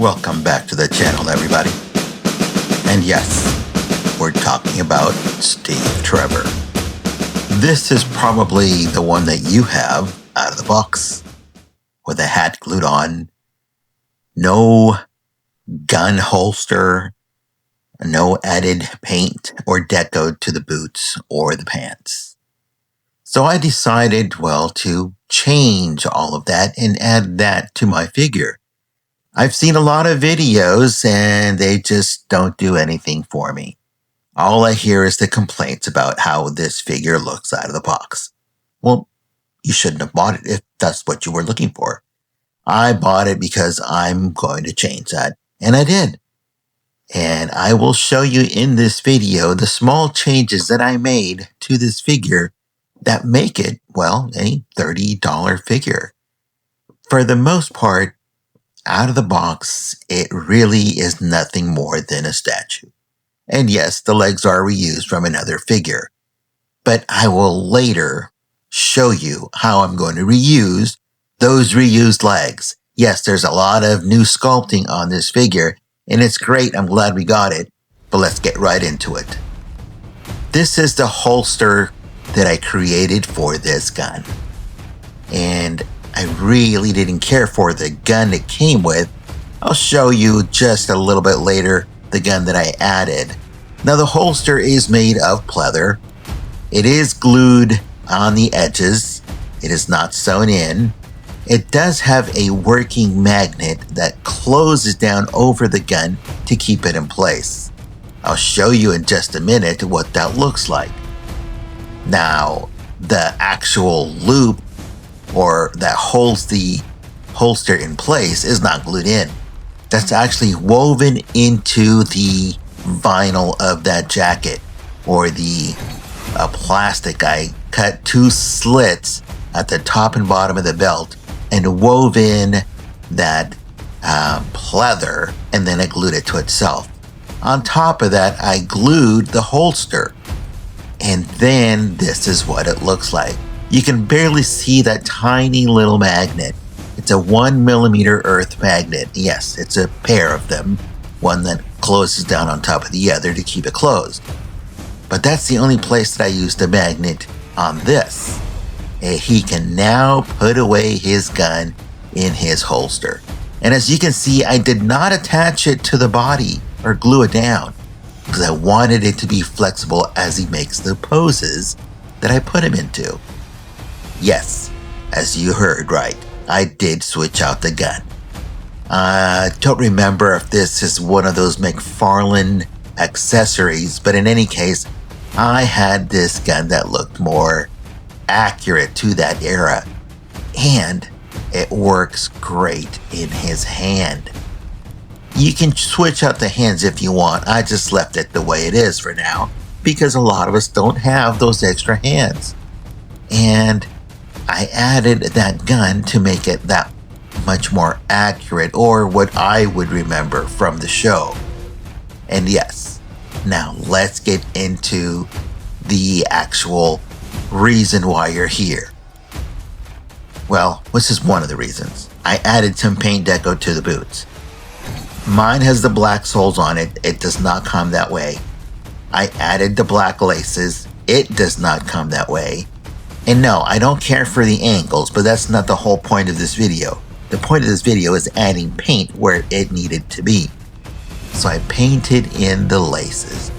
Welcome back to the channel, everybody. And yes, we're talking about Steve Trevor. This is probably the one that you have out of the box, with a hat glued on, no gun holster, no added paint or deco to the boots or the pants. So I decided, well, to change all of that and add that to my figure. I've seen a lot of videos and they just don't do anything for me. All I hear is the complaints about how this figure looks out of the box. Well, you shouldn't have bought it if that's what you were looking for. I bought it because I'm going to change that, and I did. And I will show you in this video the small changes that I made to this figure that make it, well, a $30 figure. For the most part, out of the box, it really is nothing more than a statue. And yes, the legs are reused from another figure. But I will later show you how I'm going to reuse those reused legs. Yes, there's a lot of new sculpting on this figure, and it's great. I'm glad we got it. But let's get right into it. This is the holster that I created for this gun. And I really didn't care for the gun it came with. I'll show you just a little bit later the gun that I added. Now the holster is made of pleather. It is glued on the edges. It is not sewn in. It does have a working magnet that closes down over the gun to keep it in place. I'll show you in just a minute what that looks like. Now, the actual loop or that holds the holster in place is not glued in. That's actually woven into the vinyl of that jacket or the plastic. I cut 2 slits at the top and bottom of the belt and wove in that pleather, and then I glued it to itself. On top of that, I glued the holster, and then this is what it looks like. You can barely see that tiny little magnet. It's a 1mm earth magnet. Yes, it's a pair of them. One that closes down on top of the other to keep it closed. But that's the only place that I used the magnet on this. He can now put away his gun in his holster. And as you can see, I did not attach it to the body or glue it down because I wanted it to be flexible as he makes the poses that I put him into. Yes, as you heard right, I did switch out the gun. I don't remember if this is one of those McFarlane accessories, but in any case, I had this gun that looked more accurate to that era, and it works great in his hand. You can switch out the hands if you want. I just left it the way it is for now, because a lot of us don't have those extra hands. And I added that gun to make it that much more accurate, or what I would remember from the show. And yes, now let's get into the actual reason why you're here. Well, this is one of the reasons. I added some paint deco to the boots. Mine has the black soles on it. It does not come that way. I added the black laces. It does not come that way. And no, I don't care for the angles, but that's not the whole point of this video. The point of this video is adding paint where it needed to be. So I painted in the laces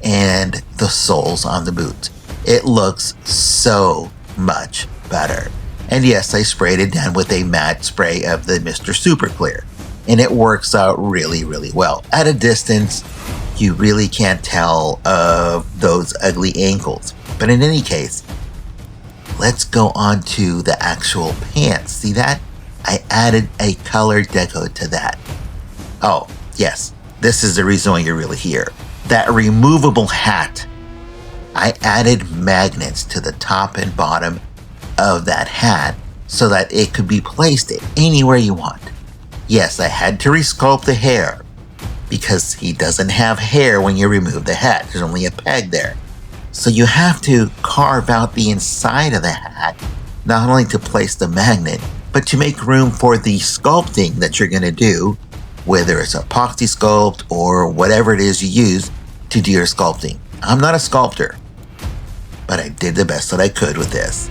and the soles on the boots. It looks so much better. And yes, I sprayed it down with a matte spray of the Mr. Super Clear. And it works out really, really well. At a distance, you really can't tell of those ugly angles. But in any case, let's go on to the actual pants. See that? I added a color deco to that. Oh, yes, this is the reason why you're really here. That removable hat. I added magnets to the top and bottom of that hat so that it could be placed anywhere you want. Yes, I had to resculpt the hair because he doesn't have hair when you remove the hat. There's only a peg there. So you have to carve out the inside of the hat, not only to place the magnet, but to make room for the sculpting that you're going to do whether it's epoxy sculpt or whatever it is you use to do your sculpting. I'm not a sculptor, but I did the best that I could with this.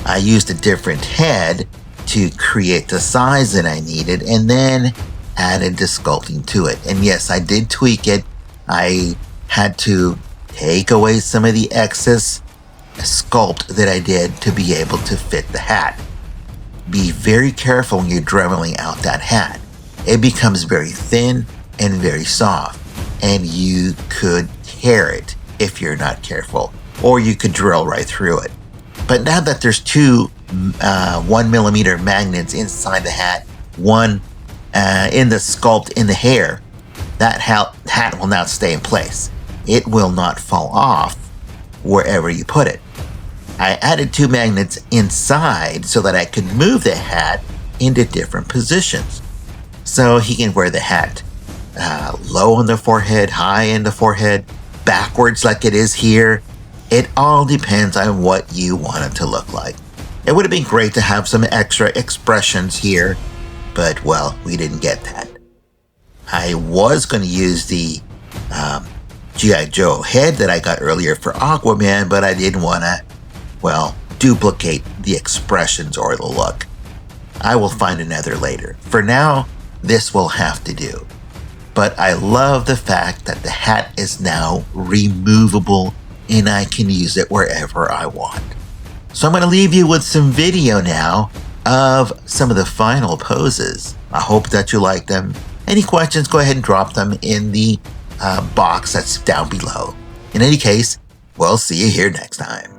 I used a different head to create the size that I needed and then added the sculpting to it. And yes, I did tweak it. I had to take away some of the excess sculpt that I did to be able to fit the hat. Be very careful when you're dremeling out that hat. It becomes very thin and very soft, and you could tear it if you're not careful, or you could drill right through it. But now that there's two 1mm magnets inside the hat, one in the sculpt in the hair, that hat will now stay in place. It will not fall off wherever you put it. I added two magnets inside so that I could move the hat into different positions. So he can wear the hat low on the forehead, high in the forehead, backwards like it is here. It all depends on what you want it to look like. It would have been great to have some extra expressions here, but well, we didn't get that. I was going to use the G.I. Joe head that I got earlier for Aquaman, but I didn't want to, well, duplicate the expressions or the look. I will find another later. For now, this will have to do. But I love the fact that the hat is now removable and I can use it wherever I want. So I'm going to leave you with some video now of some of the final poses. I hope that you like them. Any questions, go ahead and drop them in the box that's down below. In any case, we'll see you here next time.